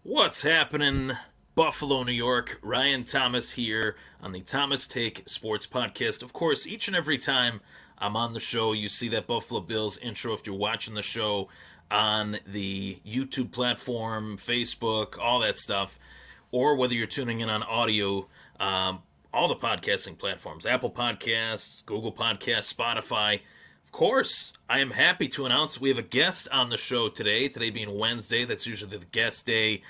What's happening, Buffalo, New York? Ryan Thomas here on the Thomas Take Sports Podcast. Of course, each and every time I'm on the show, you see that Buffalo Bills intro if you're watching the show on the YouTube platform, Facebook, all that stuff, or whether you're tuning in on audio, all the podcasting platforms Apple Podcasts, Google Podcasts, Spotify. Of course, I am happy to announce that we have a guest on the show today. Today being Wednesday, that's usually the guest day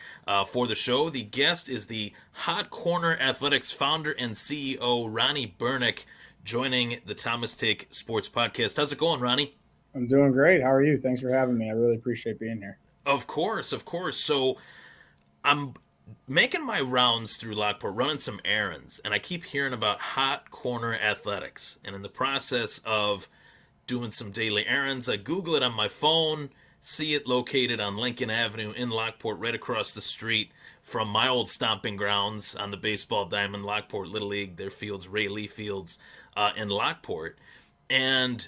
for the show. The guest is the Hot Corner Athletics founder and CEO, Ronnie Bernick, joining the Thomas Take Sports Podcast. How's it going, Ronnie? I'm doing great. How are you? Thanks for having me. I really appreciate being here. Of course, of course. So I'm making my rounds through Lockport, running some errands, and I keep hearing about Hot Corner Athletics. And in the process of doing some daily errands, I Google it on my phone, see it located on Lincoln Avenue in Lockport, right across the street from my old stomping grounds on the baseball diamond, Lockport Little League, their fields, Ray Lee Fields in Lockport. And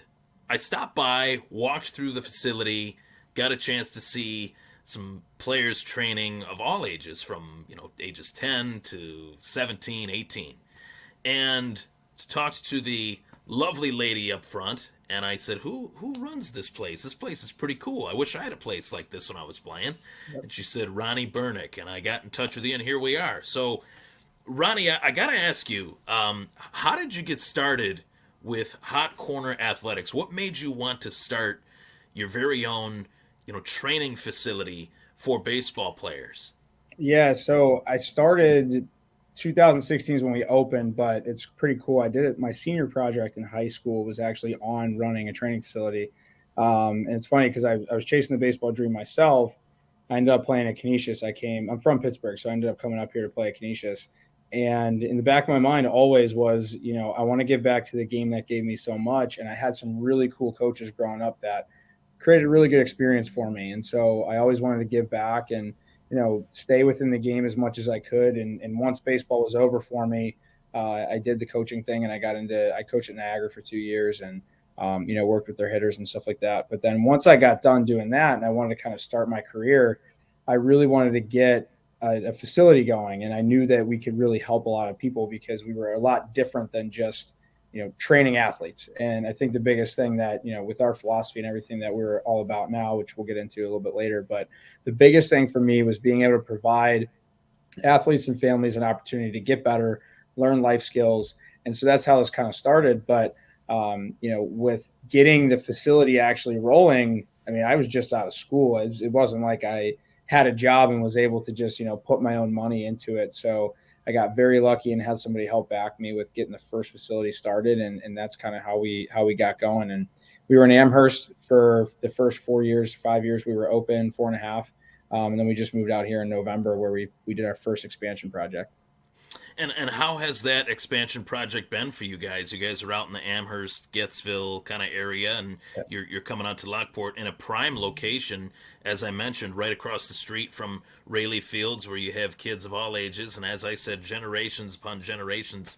I stopped by, walked through the facility, got a chance to see some players training of all ages from, ages 10 to 17, 18. And talked to the lovely lady up front, and I said, "Who runs this place? This place is pretty cool. I wish I had a place like this when I was playing." Yep. And she said, "Ronnie Bernick," and I got in touch with you, and here we are. So, Ronnie, I gotta ask you, how did you get started with Hot Corner Athletics? What made you want to start your very own, training facility for baseball players? Yeah, so I started 2016 is when we opened, but it's pretty cool. I did it. My senior project in high school was actually on running a training facility. And it's funny because I was chasing the baseball dream myself. I ended up playing at Canisius. I'm from Pittsburgh, so I ended up coming up here to play at Canisius. And in the back of my mind always was, I want to give back to the game that gave me so much. And I had some really cool coaches growing up that created a really good experience for me. And so I always wanted to give back and, stay within the game as much as I could. And once baseball was over for me, I did the coaching thing and I coached at Niagara for 2 years and, worked with their hitters and stuff like that. But then once I got done doing that and I wanted to kind of start my career, I really wanted to get a facility going. And I knew that we could really help a lot of people because we were a lot different than just, training athletes. And I think the biggest thing that, with our philosophy and everything that we're all about now, which we'll get into a little bit later, but the biggest thing for me was being able to provide athletes and families an opportunity to get better, learn life skills. And so that's how this kind of started. But, with getting the facility actually rolling, I mean, I was just out of school. It wasn't like I had a job and was able to just, put my own money into it. So I got very lucky and had somebody help back me with getting the first facility started. And that's kind of how we got going. And we were in Amherst for the first 4 years, 5 years we were open, 4.5. And then we just moved out here in November where we did our first expansion project. And how has that expansion project been for you guys? You guys are out in the Amherst, Gettsville kind of area, and you're coming out to Lockport in a prime location, as I mentioned, right across the street from Rayleigh Fields, where you have kids of all ages, and as I said, generations upon generations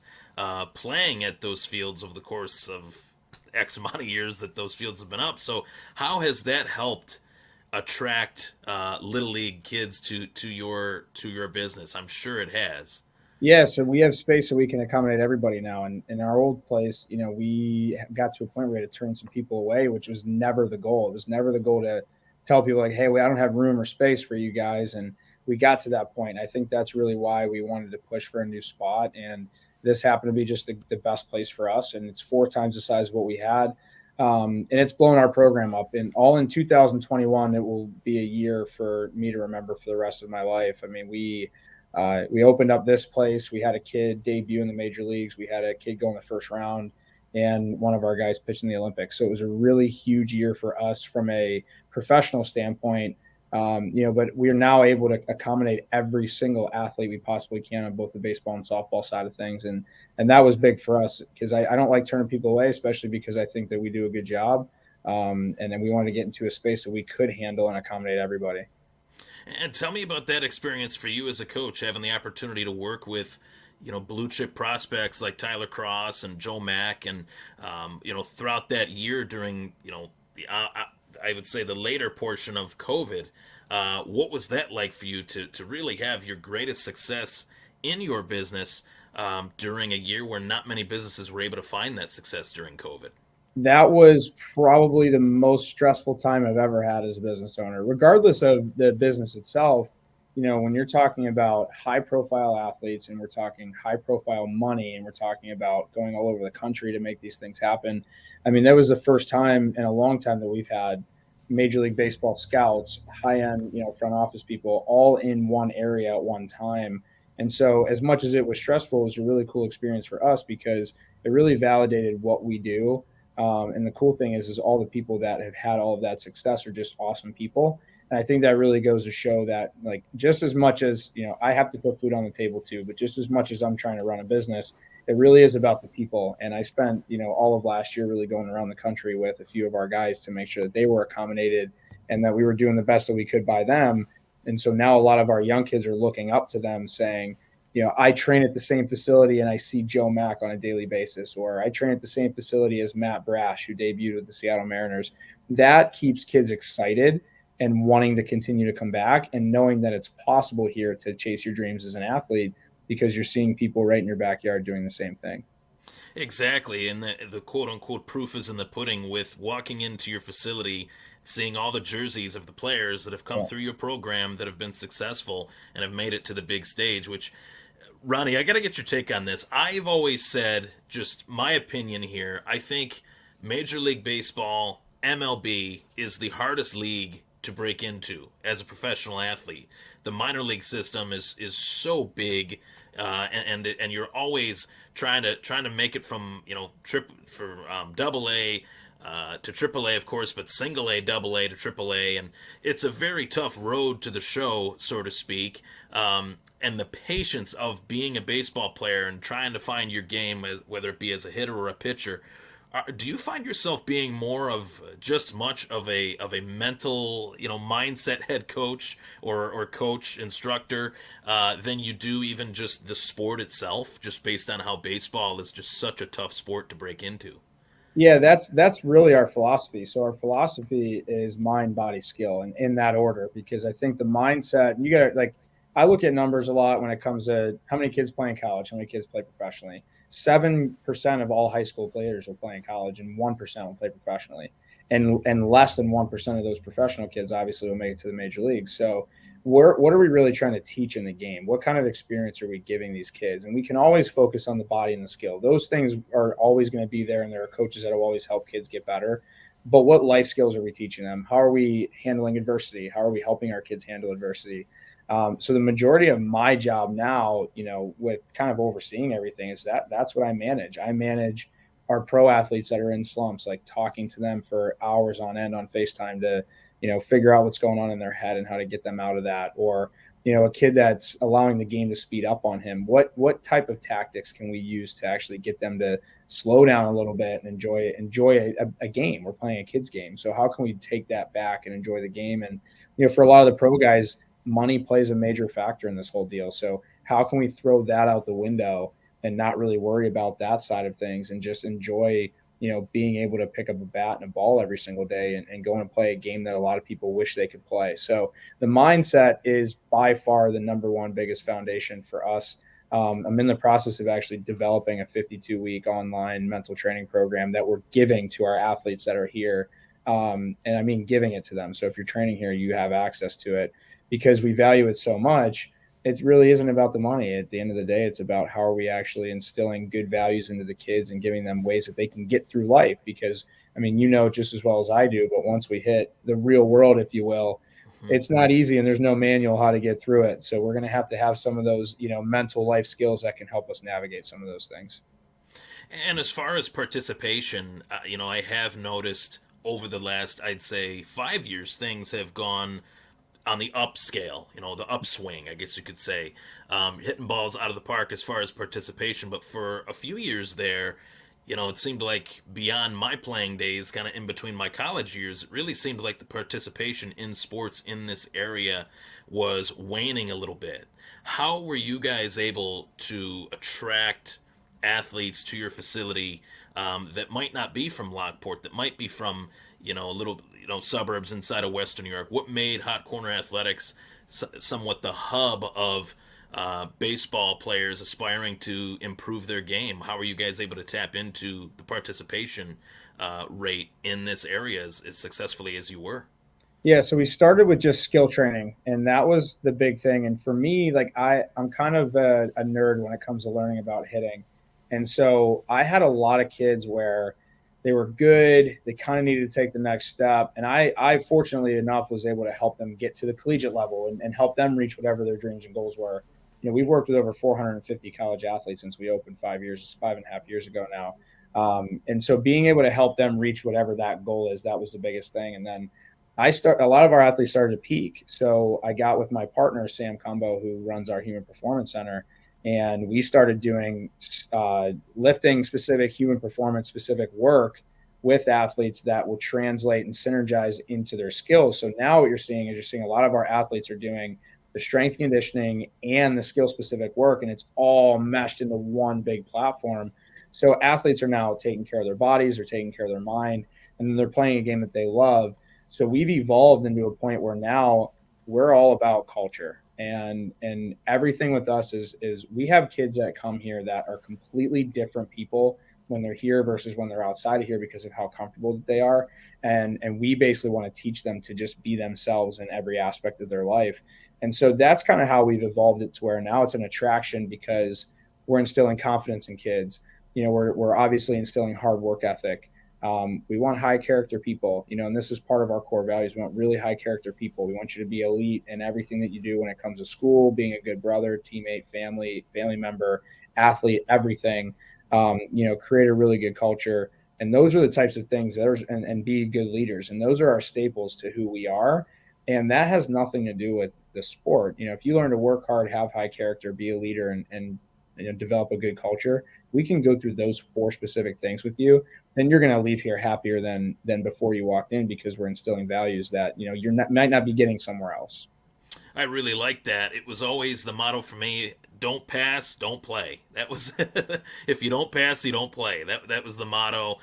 playing at those fields over the course of X amount of years that those fields have been up. So, how has that helped attract little league kids to your business? I'm sure it has. Yeah, so we have space so we can accommodate everybody now. And in our old place, we got to a point where we had to turn some people away, which was never the goal. It was never the goal to tell people like, "Hey, I don't have room or space for you guys." And we got to that point. I think that's really why we wanted to push for a new spot. And this happened to be just the best place for us. And it's 4 times the size of what we had. And it's blown our program up. And all in 2021, it will be a year for me to remember for the rest of my life. I mean, we opened up this place. We had a kid debut in the major leagues. We had a kid go in the first round, and one of our guys pitched in the Olympics. So it was a really huge year for us from a professional standpoint. But we are now able to accommodate every single athlete we possibly can on both the baseball and softball side of things, and that was big for us because I don't like turning people away, especially because I think that we do a good job. And then we wanted to get into a space that we could handle and accommodate everybody. And tell me about that experience for you as a coach, having the opportunity to work with, blue chip prospects like Tyler Cross and Joe Mack, and throughout that year during, the I would say the later portion of COVID. What was that like for you to really have your greatest success in your business during a year where not many businesses were able to find that success during COVID? That was probably the most stressful time I've ever had as a business owner, regardless of the business itself. When you're talking about high profile athletes and we're talking high profile money and we're talking about going all over the country to make these things happen. I mean, that was the first time in a long time that we've had Major League Baseball scouts, high end, front office people all in one area at one time. And so, as much as it was stressful, it was a really cool experience for us because it really validated what we do. And the cool thing is all the people that have had all of that success are just awesome people. And I think that really goes to show that, like, just as much as, I have to put food on the table too, but just as much as I'm trying to run a business, it really is about the people. And I spent, all of last year really going around the country with a few of our guys to make sure that they were accommodated and that we were doing the best that we could by them. And so now a lot of our young kids are looking up to them saying, I train at the same facility and I see Joe Mack on a daily basis, or I train at the same facility as Matt Brash, who debuted with the Seattle Mariners. That keeps kids excited and wanting to continue to come back and knowing that it's possible here to chase your dreams as an athlete because you're seeing people right in your backyard doing the same thing. Exactly, and the quote unquote proof is in the pudding with walking into your facility, seeing all the jerseys of the players that have come Yeah. through your program that have been successful and have made it to the big stage. Which, Ronnie, I got to get your take on this. I've always said, just my opinion here, I think Major League Baseball, MLB, is the hardest league to break into as a professional athlete. The minor league system is so big, and you're always trying to make it from double A to triple A, of course, but single A, double A to triple A, and it's a very tough road to the show, so to speak. And the patience of being a baseball player and trying to find your game, whether it be as a hitter or a pitcher. Do you find yourself being more of just much of a mental, mindset head coach or coach instructor than you do even just the sport itself, just based on how baseball is just such a tough sport to break into? Yeah, that's really our philosophy. So our philosophy is mind, body, skill, and in that order. Because I think the mindset, you got to, like, I look at numbers a lot when it comes to how many kids play in college, how many kids play professionally. 7% of all high school players will play in college, and 1% will play professionally, and less than 1% of those professional kids obviously will make it to the major leagues. So what are we really trying to teach in the game? What kind of experience are we giving these kids? And we can always focus on the body and the skill. Those things are always going to be there, and there are coaches that will always help kids get better. But what life skills are we teaching them? How are we handling adversity? How are we helping our kids handle adversity? So the majority of my job now, with kind of overseeing everything, is that's what I manage. I manage our pro athletes that are in slumps, like talking to them for hours on end on FaceTime to figure out what's going on in their head and how to get them out of that. Or, a kid that's allowing the game to speed up on him. What type of tactics can we use to actually get them to slow down a little bit and enjoy a game? We're playing a kid's game. So how can we take that back and enjoy the game? And, for a lot of the pro guys, money plays a major factor in this whole deal. So how can we throw that out the window and not really worry about that side of things and just enjoy being able to pick up a bat and a ball every single day and go and play a game that a lot of people wish they could play. So the mindset is by far the number one biggest foundation for us. I'm in the process of actually developing a 52-week online mental training program that we're giving to our athletes that are here. And I mean, giving it to them. So if you're training here, you have access to it because we value it so much. It really isn't about the money. At the end of the day, it's about how are we actually instilling good values into the kids and giving them ways that they can get through life. Because, I mean, just as well as I do, but once we hit the real world, if you will, Mhm. it's not easy and there's no manual how to get through it. So we're going to have some of those, mental life skills that can help us navigate some of those things. And as far as participation, I have noticed over the last, I'd say, 5 years, things have gone on the upscale, the upswing, I guess you could say, hitting balls out of the park as far as participation. But for a few years there, it seemed like beyond my playing days, kind of in between my college years, it really seemed like the participation in sports in this area was waning a little bit. How were you guys able to attract athletes to your facility that might not be from Lockport, that might be from little suburbs inside of Western New York. What made Hot Corner Athletics somewhat the hub of baseball players aspiring to improve their game? How are you guys able to tap into the participation rate in this area as successfully as you were? Yeah, so we started with just skill training, and that was the big thing. And for me, like I'm kind of a nerd when it comes to learning about hitting. And so I had a lot of kids where they were good, they kind of needed to take the next step. And I fortunately enough was able to help them get to the collegiate level and help them reach whatever their dreams and goals were. We've worked with over 450 college athletes since we opened 5 years, 5.5 years ago now. And so being able to help them reach whatever that goal is, that was the biggest thing. And then a lot of our athletes started to peak. So I got with my partner, Sam Cumbo, who runs our human performance center. And we started doing lifting specific human performance specific work with athletes that will translate and synergize into their skills. So now what you're seeing is you're seeing a lot of our athletes are doing the strength conditioning and the skill specific work, and it's all meshed into one big platform. So athletes are now taking care of their bodies, they're taking care of their mind, and then they're playing a game that they love. So we've evolved into a point where now we're all about culture, and everything with us is we have kids that come here that are completely different people when they're here versus when they're outside of here because of how comfortable they are. And we basically want to teach them to just be themselves in every aspect of their life. And so that's kind of how we've evolved it to where now it's an attraction because we're instilling confidence in kids. We're obviously instilling hard work ethic. We want high character people, and this is part of our core values. We want really high character people. We want you to be elite in everything that you do when it comes to school, being a good brother, teammate, family member, athlete, everything. Create a really good culture. And those are the types of things and be good leaders. And those are our staples to who we are. And that has nothing to do with the sport. If you learn to work hard, have high character, be a leader, and develop a good culture, we can go through those four specific things with you, then you're going to leave here happier than before you walked in because we're instilling values that might not be getting somewhere else. I really like that. It was always the motto for me: don't pass, don't play. That was if you don't pass, you don't play. That was the motto.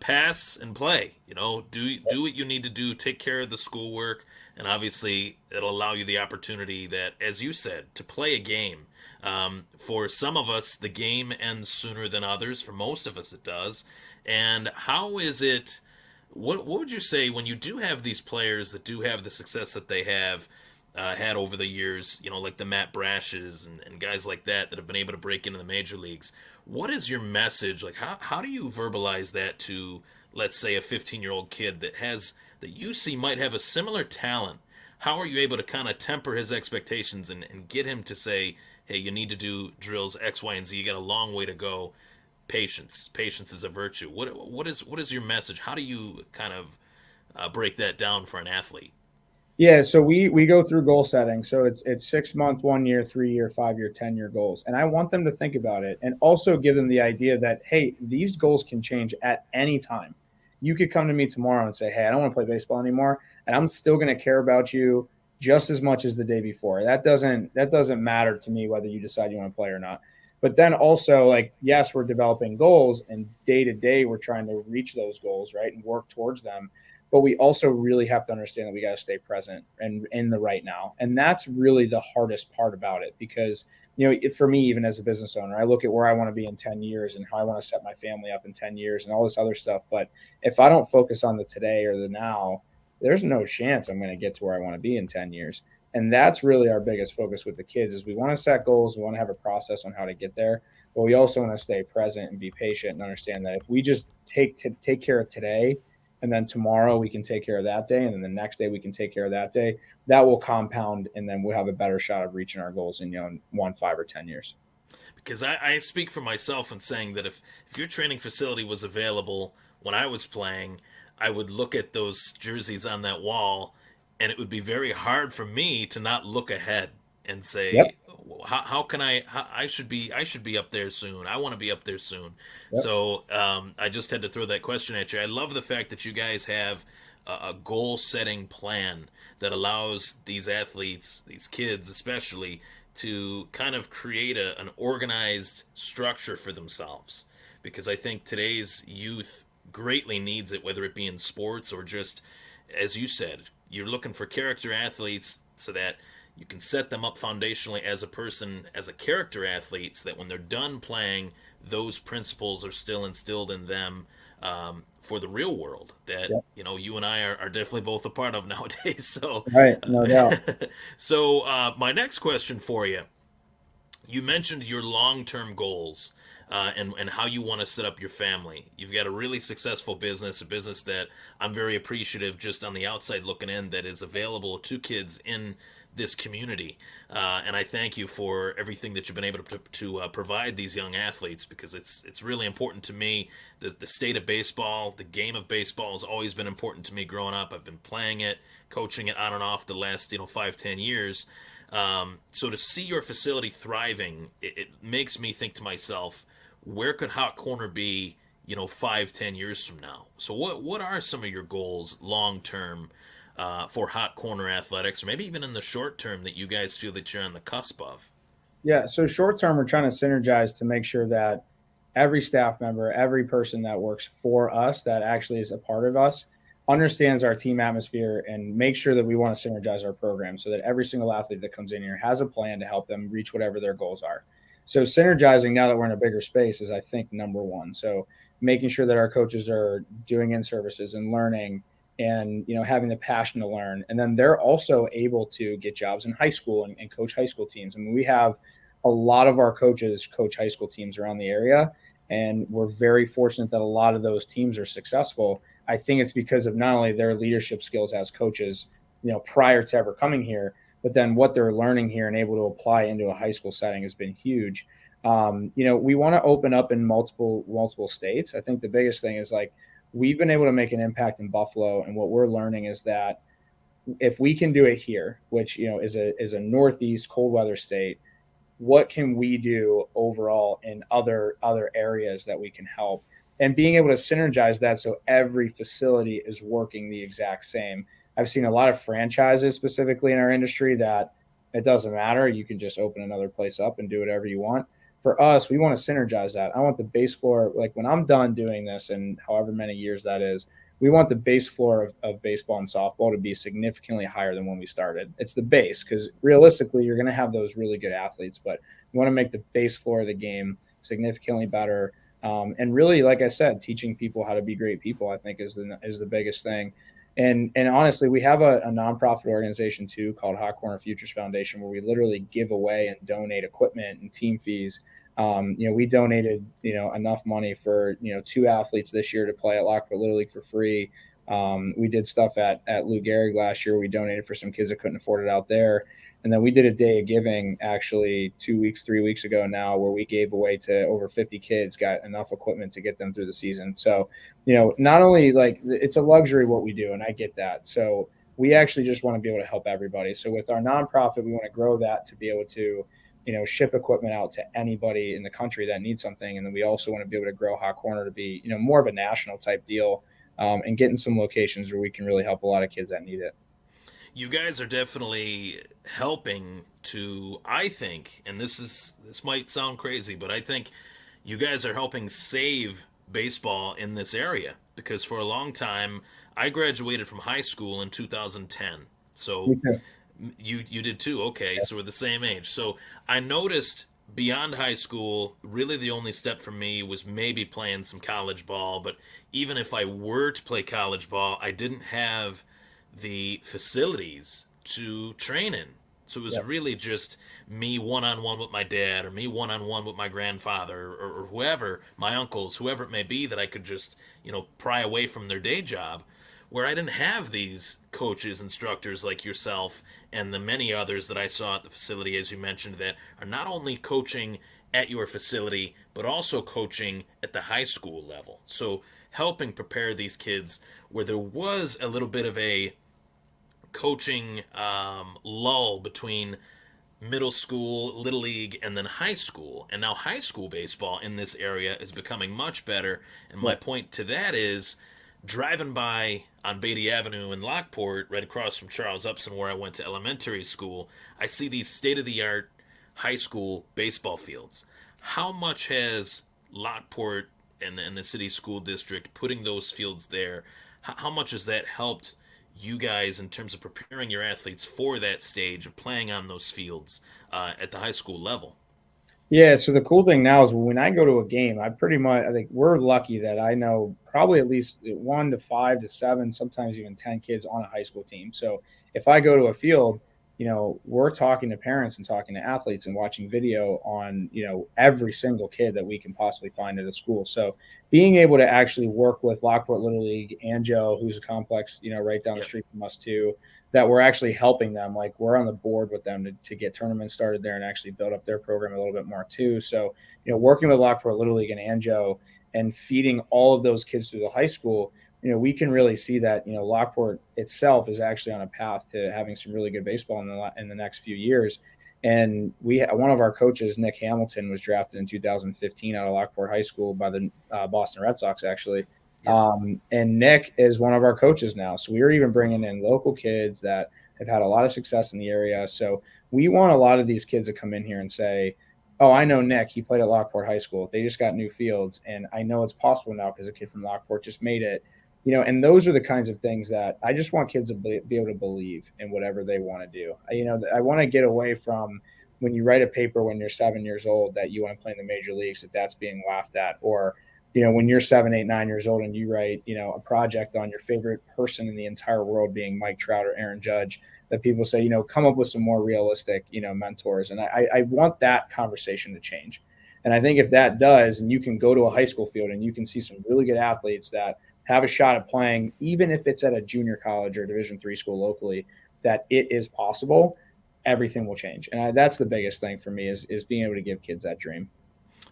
Pass and play. Do what you need to do. Take care of the schoolwork, and obviously it'll allow you the opportunity that, as you said, to play a game. For some of us, the game ends sooner than others. For most of us, it does. And how is it? What would you say when you do have these players that do have the success that they have had over the years, like the Matt Brashes and guys like that have been able to break into the major leagues? What is your message? Like, how do you verbalize that to, let's say, a 15-year-old kid that you see might have a similar talent? How are you able to kind of temper his expectations and get him to say, hey, you need to do drills X, Y, and Z. You got a long way to go. Patience is a virtue. What is your message? How do you kind of break that down for an athlete? Yeah, so we go through goal setting. So it's 6 month, 1 year, 3 year, 5 year, 10 year goals, and I want them to think about it, and also give them the idea that hey, these goals can change at any time. You could come to me tomorrow and say, hey, I don't want to play baseball anymore, and I'm still going to care about you just as much as the day before. That doesn't matter to me whether you decide you want to play or not. But then also, like, yes, we're developing goals, and day to day we're trying to reach those goals, right, and work towards them, but we also really have to understand that we got to stay present and in the right now. And that's really the hardest part about it because, for me, even as a business owner, I look at where I want to be in 10 years and how I want to set my family up in 10 years and all this other stuff. But if I don't focus on the today or the now, there's no chance I'm going to get to where I want to be in 10 years. And that's really our biggest focus with the kids is we want to set goals. We want to have a process on how to get there, but we also want to stay present and be patient and understand that if we just take care of today, and then tomorrow we can take care of that day, and then the next day we can take care of that day, that will compound, and then we'll have a better shot of reaching our goals in 1, 5, or 10 years. Because I speak for myself in saying that if your training facility was available when I was playing, I would look at those jerseys on that wall, and it would be very hard for me to not look ahead and Yep. say, how can I should be up there soon. I want to be up there soon. Yep. So I just had to throw that question at you. I love the fact that you guys have a goal setting plan that allows these athletes, these kids especially, to kind of create an organized structure for themselves. Because I think today's youth greatly needs it, whether it be in sports or just, as you said, you're looking for character athletes so that you can set them up foundationally as a person, as a character athlete, so that when they're done playing, those principles are still instilled in them for the real world that Yep. you and I are definitely both a part of nowadays. So, Right. No doubt. my next question for you: you mentioned your long-term goals and how you want to set up your family. You've got a really successful business, a business that I'm very appreciative just on the outside looking in that is available to kids in this community. And I thank you for everything that you've been able to provide these young athletes because it's really important to me. The state of baseball, the game of baseball has always been important to me growing up. I've been playing it, coaching it on and off the last 5-10 years. So to see your facility thriving, it makes me think to myself, where could Hot Corner be, 5-10 years from now? So what are some of your goals long term for Hot Corner athletics, or maybe even in the short term that you guys feel that you're on the cusp of? Yeah. So short term, we're trying to synergize to make sure that every staff member, every person that works for us, that actually is a part of us, understands our team atmosphere and make sure that we want to synergize our program so that every single athlete that comes in here has a plan to help them reach whatever their goals are. So synergizing now that we're in a bigger space is, I think, number one. So making sure that our coaches are doing in services and learning and having the passion to learn, and then they're also able to get jobs in high school and coach high school teams. I mean, we have a lot of our coaches coach high school teams around the area, and we're very fortunate that a lot of those teams are successful. I think it's because of not only their leadership skills as coaches, prior to ever coming here, but then what they're learning here and able to apply into a high school setting has been huge. We want to open up in multiple states. I think the biggest thing is, like, we've been able to make an impact in Buffalo, and what we're learning is that if we can do it here, which is a northeast cold weather state, what can we do overall in other areas that we can help, and being able to synergize that so every facility is working the exact same. I've seen a lot of franchises specifically in our industry that it doesn't matter, you can just open another place up and do whatever you want. For us, we want to synergize that. I want the base floor, like when I'm done doing this and however many years that is, we want the base floor of baseball and softball to be significantly higher than when we started. It's the base, because realistically, you're going to have those really good athletes, but we want to make the base floor of the game significantly better. And really, like I said, teaching people how to be great people, I think, is the biggest thing. And honestly, we have a nonprofit organization too called Hot Corner Futures Foundation, where we literally give away and donate equipment and team fees. We donated enough money for two athletes this year to play at Lockport Little League for free. We did stuff at Lou Gehrig last year. We donated for some kids that couldn't afford it out there. And then we did a day of giving actually 3 weeks ago now, where we gave away to over 50 kids, got enough equipment to get them through the season. So, not only, like, it's a luxury what we do, and I get that. So we actually just want to be able to help everybody. So with our nonprofit, we want to grow that to be able to, ship equipment out to anybody in the country that needs something. And then we also want to be able to grow Hot Corner to be, more of a national type deal, and get in some locations where we can really help a lot of kids that need it. You guys are definitely helping to, I think, and this might sound crazy, but I think you guys are helping save baseball in this area because for a long time I graduated from high school in 2010. Me So too. you did too. Okay, so we're the same age. So I noticed beyond high school, really the only step for me was maybe playing some college ball, but even if I were to play college ball, I didn't have the facilities to train in. So it was Yep. really just me one on one with my dad, or me one on one with my grandfather, or whoever, my uncles, whoever it may be, that I could just, pry away from their day job, where I didn't have these coaches, instructors like yourself, and the many others that I saw at the facility, as you mentioned, that are not only coaching at your facility, but also coaching at the high school level. So helping prepare these kids where there was a little bit of a coaching lull between middle school, little league, and then high school. And now high school baseball in this area is becoming much better. And my Yep. point to that is driving by on Beatty Avenue in Lockport, right across from Charles Upson, where I went to elementary school, I see these state of the art high school baseball fields. How much has Lockport and the city school district putting those fields there, how much has that helped you guys in terms of preparing your athletes for that stage of playing on those fields at the high school level? Yeah, so the cool thing now is when I go to a game, I think we're lucky that I know probably at least 1 to 5 to 7, sometimes even 10 kids on a high school team. So if I go to a field, we're talking to parents and talking to athletes and watching video on, every single kid that we can possibly find at a school. So being able to actually work with Lockport Little League and Joe, who's a complex, right down the Yep. street from us too, that we're actually helping them. Like we're on the board with them to get tournaments started there and actually build up their program a little bit more too. So, working with Lockport Little League and Anjo and feeding all of those kids through the high school, we can really see that, Lockport itself is actually on a path to having some really good baseball in the next few years. And one of our coaches, Nick Hamilton, was drafted in 2015 out of Lockport High School by the Boston Red Sox, actually. Yep. And Nick is one of our coaches now. So we are even bringing in local kids that have had a lot of success in the area. So we want a lot of these kids to come in here and say, oh, I know Nick. He played at Lockport High School. They just got new fields. And I know it's possible now because a kid from Lockport just made it. And those are the kinds of things that I just want kids to be able to believe in whatever they want to do. I want to get away from when you write a paper when you're 7 years old that you want to play in the major leagues, that's being laughed at, or when you're 7, 8, 9 years old and you write, a project on your favorite person in the entire world being Mike Trout or Aaron Judge, that people say, come up with some more realistic, mentors. And I want that conversation to change. And I think if that does, and you can go to a high school field and you can see some really good athletes that have a shot at playing, even if it's at a junior college or Division III school locally, that it is possible, everything will change. And that's the biggest thing for me is being able to give kids that dream.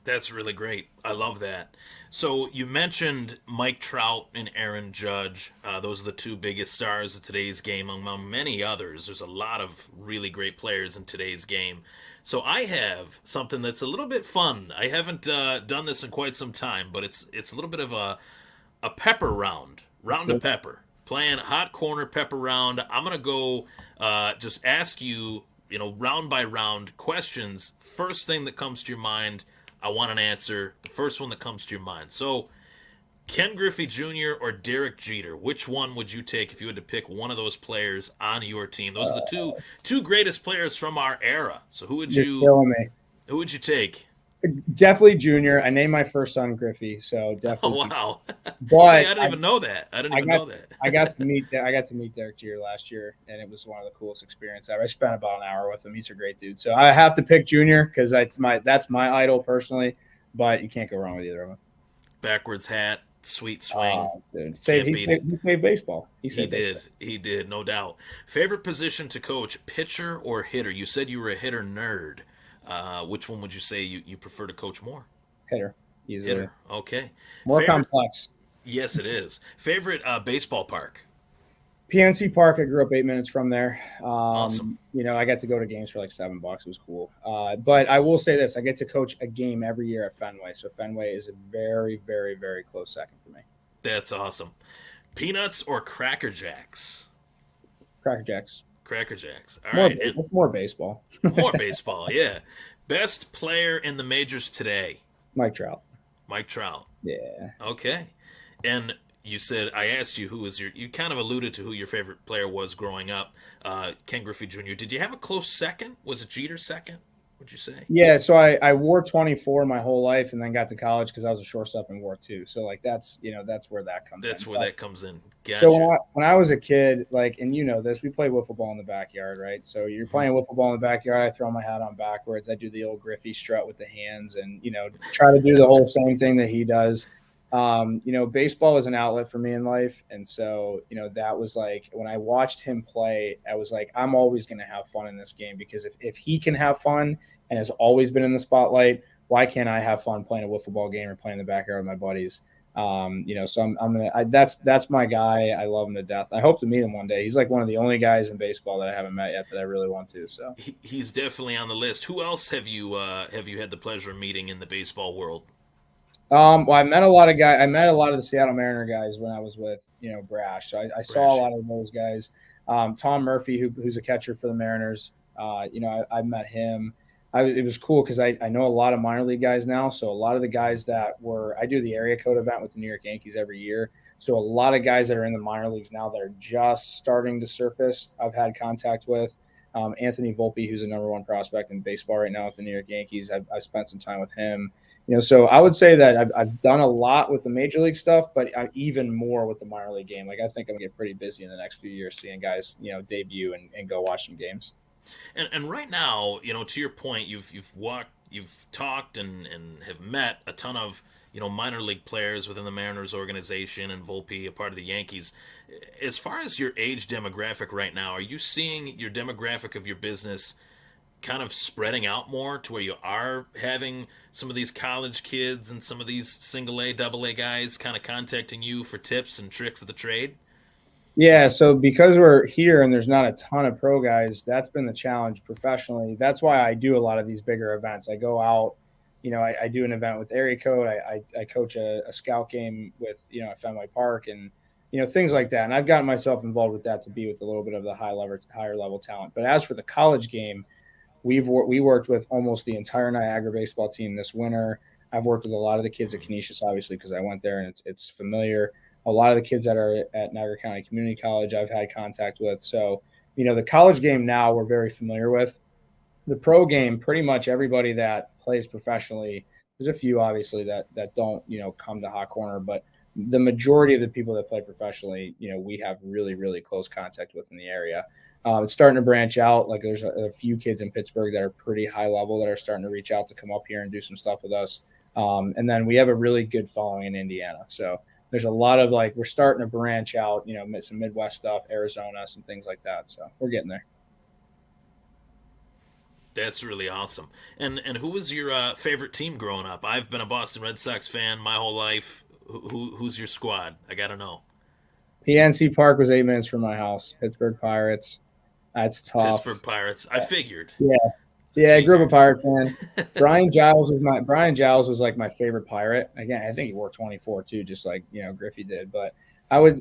That's really great. I love that. So you mentioned Mike Trout and Aaron Judge. Those are the two biggest stars of today's game, among many others. There's a lot of really great players in today's game. So I have something that's a little bit fun. I haven't done this in quite some time, but it's a little bit of a pepper round, round of pepper. Playing hot corner pepper round. I'm gonna go just ask you, round by round questions. First thing that comes to your mind, I want an answer. The first one that comes to your mind. So, Ken Griffey Jr. or Derek Jeter, which one would you take if you had to pick one of those players on your team? Those are the two greatest players from our era. So You're killing me. who would you take? Definitely Junior. I named my first son Griffey, so Oh definitely. wow! See, But I didn't even know that. I didn't I even got know that. I got to meet Derek Jeter last year, and it was one of the coolest experiences ever. I spent about an hour with him. He's a great dude. So I have to pick Junior because that's my idol personally. But you can't go wrong with either of them. Backwards hat, sweet swing. Dude, Can't beat it. he saved baseball. He did. He did, no doubt. Favorite position to coach, pitcher or hitter? You said you were a hitter nerd. Which one would you say you prefer to coach more? Hitter, easily. Hitter. Okay. More Favorite? complex. Yes, it is. Favorite baseball park? PNC Park. I grew up 8 minutes from there. Awesome. I got to go to games for like $7. It was cool. But I will say this: I get to coach a game every year at Fenway. So Fenway is a very, very, very close second for me. That's awesome. Peanuts or Cracker Jacks? Cracker Jacks. Cracker Jacks. All More, right. And it's more baseball. more baseball, yeah. Best player in the majors today? Mike Trout. Mike Trout. Yeah. Okay. And you said I asked you who was you kind of alluded to who your favorite player was growing up, Ken Griffey Jr. Did you have a close second? Was it Jeter second? Would you say? Yeah, so I wore 24 my whole life, and then got to college because I was a shortstop and wore two. So like that's where that comes. That's in. where that comes in. Gotcha. So when I was a kid, like, and this, we play wiffle ball in the backyard, right? So you're playing wiffle ball in the backyard. I throw my hat on backwards. I do the old Griffey strut with the hands, and try to do the whole same thing that he does. Baseball is an outlet for me in life, and so that was like when I watched him play, I was like, I'm always going to have fun in this game because if he can have fun and has always been in the spotlight, why can't I have fun playing a wiffle ball game or playing in the backyard with my buddies? So that's my guy. I love him to death. I hope to meet him one day. He's like one of the only guys in baseball that I haven't met yet that I really want to. So he's definitely on the list. Who else have you had the pleasure of meeting in the baseball world? Well, I met a lot of guys. I met a lot of the Seattle Mariner guys when I was with Brash. So I saw a lot of those guys. Tom Murphy, who's a catcher for the Mariners. I met him. it was cool because I know a lot of minor league guys now. So a lot of the guys that I do the area code event with the New York Yankees every year. So a lot of guys that are in the minor leagues now that are just starting to surface, I've had contact with. Anthony Volpe, who's a number one prospect in baseball right now with the New York Yankees. I've spent some time with him. So I would say that I've done a lot with the major league stuff, but even more with the minor league game. Like I think I'm gonna get pretty busy in the next few years, seeing guys debut and go watch some games. And right now, to your point, you've talked and have met a ton of minor league players within the Mariners organization, and Volpe, a part of the Yankees. As far as your age demographic right now, are you seeing your demographic of your business kind of spreading out more to where you are having some of these college kids and some of these single A, double A guys kind of contacting you for tips and tricks of the trade? Yeah, so because we're here and there's not a ton of pro guys, that's been the challenge professionally. That's why I do a lot of these bigger events. I go out, I do an event with Area Code. I coach a scout game with, at Fenway Park and, things like that. And I've gotten myself involved with that to be with a little bit of the higher level talent. But as for the college game, we worked with almost the entire Niagara baseball team this winter. I've worked with a lot of the kids at Canisius, obviously, because I went there and it's familiar. A lot of the kids that are at Niagara County Community College, I've had contact with. So, the college game now we're very familiar with. The pro game, pretty much everybody that plays professionally. There's a few obviously that don't come to Hot Corner, but the majority of the people that play professionally, we have really really close contact with in the area. It's starting to branch out. Like there's a few kids in Pittsburgh that are pretty high level that are starting to reach out to come up here and do some stuff with us. And then we have a really good following in Indiana. So there's a lot of we're starting to branch out, some Midwest stuff, Arizona, some things like that. So we're getting there. That's really awesome. And who was your favorite team growing up? I've been a Boston Red Sox fan my whole life. Who's your squad? I gotta know. PNC Park was 8 minutes from my house. Pittsburgh Pirates. That's tough. Pittsburgh Pirates. I figured. Yeah, I yeah. I grew up a figured. Pirate fan. Brian Giles was like my favorite Pirate. Again, I think he wore 24 too, just like Griffey did. But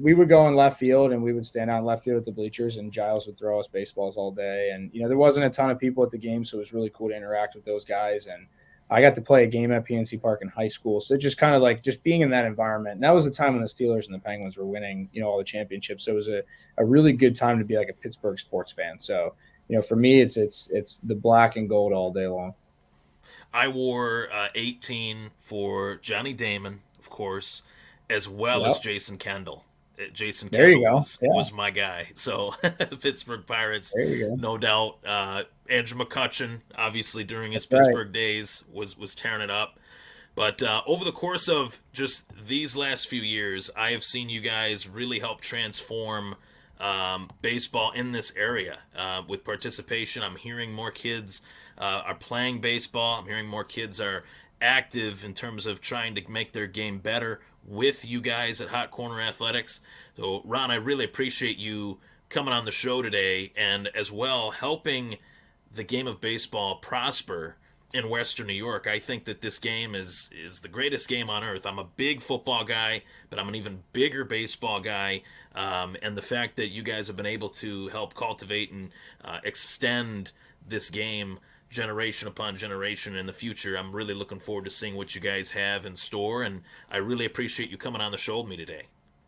we would go in left field and we would stand out in left field at the bleachers, and Giles would throw us baseballs all day. And there wasn't a ton of people at the game, so it was really cool to interact with those guys. And I got to play a game at PNC Park in high school, so just kind of like just being in that environment. And that was the time when the Steelers and the Penguins were winning, all the championships. So it was a really good time to be like a Pittsburgh sports fan. So for me, it's the black and gold all day long. I wore 18 for Johnny Damon, of course, as well as Yep. Jason Kendall. Jason There you Kendall go. Yeah. was my guy. So Pittsburgh Pirates, There you go. no doubt. Andrew McCutcheon, obviously during his That's right. Pittsburgh days, was tearing it up. But over the course of just these last few years, I have seen you guys really help transform baseball in this area with participation. I'm hearing more kids are playing baseball. I'm hearing more kids are active in terms of trying to make their game better with you guys at Hot Corner Athletics. So, Ron, I really appreciate you coming on the show today and as well helping the game of baseball prosper in Western New York. I think that this game is the greatest game on earth. I'm a big football guy, but I'm an even bigger baseball guy. And the fact that you guys have been able to help cultivate and extend this game generation upon generation in the future, I'm really looking forward to seeing what you guys have in store. And I really appreciate you coming on the show with me today.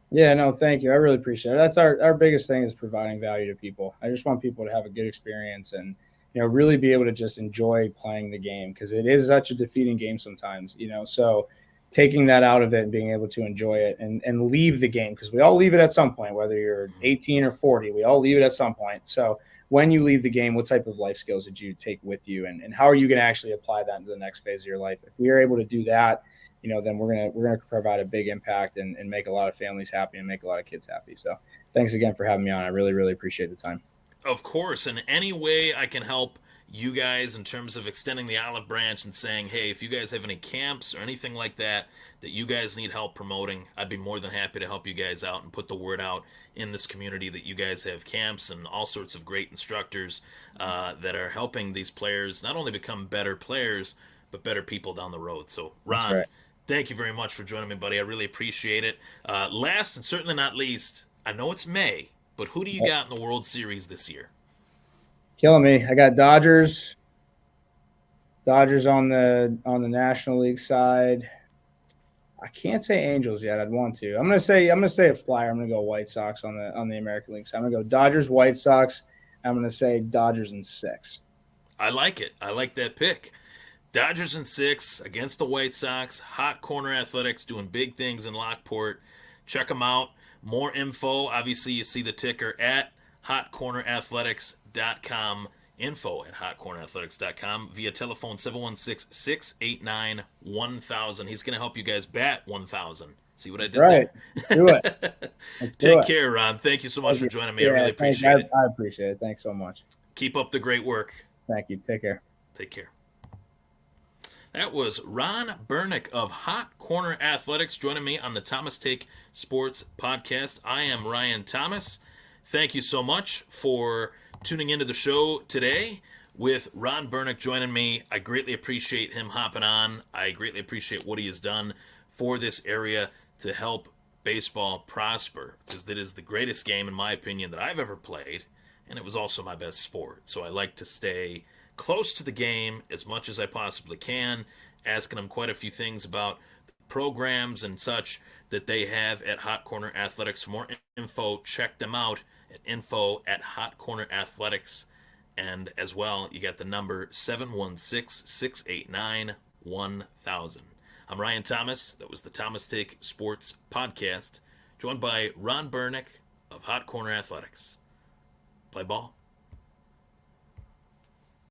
Yeah, no, thank you. I really appreciate it. That's our biggest thing is providing value to people. I just want people to have a good experience and really be able to just enjoy playing the game because it is such a defeating game sometimes. So taking that out of it and being able to enjoy it and leave the game because we all leave it at some point, whether you're 18 or 40, we all leave it at some point. So when you leave the game, what type of life skills did you take with you and how are you going to actually apply that into the next phase of your life? If we are able to do that, then we're gonna provide a big impact and make a lot of families happy and make a lot of kids happy. So thanks again for having me on. I really, really appreciate the time. Of course, in any way I can help you guys in terms of extending the olive branch and saying, hey, if you guys have any camps or anything like that that you guys need help promoting, I'd be more than happy to help you guys out and put the word out in this community that you guys have camps and all sorts of great instructors that are helping these players not only become better players, but better people down the road. So, That's Ron, right. thank you very much for joining me, buddy. I really appreciate it. Last and certainly not least, I know it's May, but who do you Yep. got in the World Series this year? Killing me. I got Dodgers, Dodgers on the National League side. I can't say Angels yet. I'd want to. I'm gonna say a flyer. I'm gonna go White Sox on the American League side. I'm gonna go Dodgers, White Sox. I'm gonna say Dodgers in 6. I like it. I like that pick. Dodgers in 6 against the White Sox. Hot Corner Athletics doing big things in Lockport. Check them out. More info. Obviously, you see the ticker at hotcornerathletics.com. Info at hotcornerathletics.com via telephone 716-689-1000. He's going to help you guys bat 1000. See what I did Right. Let's do it. there? Let's do Take it. care, Ron. Thank you so much for joining me. Yeah, I really appreciate it. I appreciate it. Thanks so much. Keep up the great work. Thank you. Take care. Take care. That was Ron Bernick of Hot Corner Athletics joining me on the Thomas Take Sports Podcast. I am Ryan Thomas. Thank you so much for tuning into the show today with Ron Bernick joining me. I greatly appreciate him hopping on. I greatly appreciate what he has done for this area to help baseball prosper, because that is the greatest game, in my opinion, that I've ever played, and it was also my best sport. So I like to stay close to the game as much as I possibly can, asking them quite a few things about the programs and such that they have at Hot Corner Athletics. For more info, check them out at info at Hot Corner Athletics. And as well, you got the number 716-689-1000. I'm Ryan Thomas. That was the Thomas Take Sports Podcast, joined by Ron Bernick of Hot Corner Athletics. Play ball.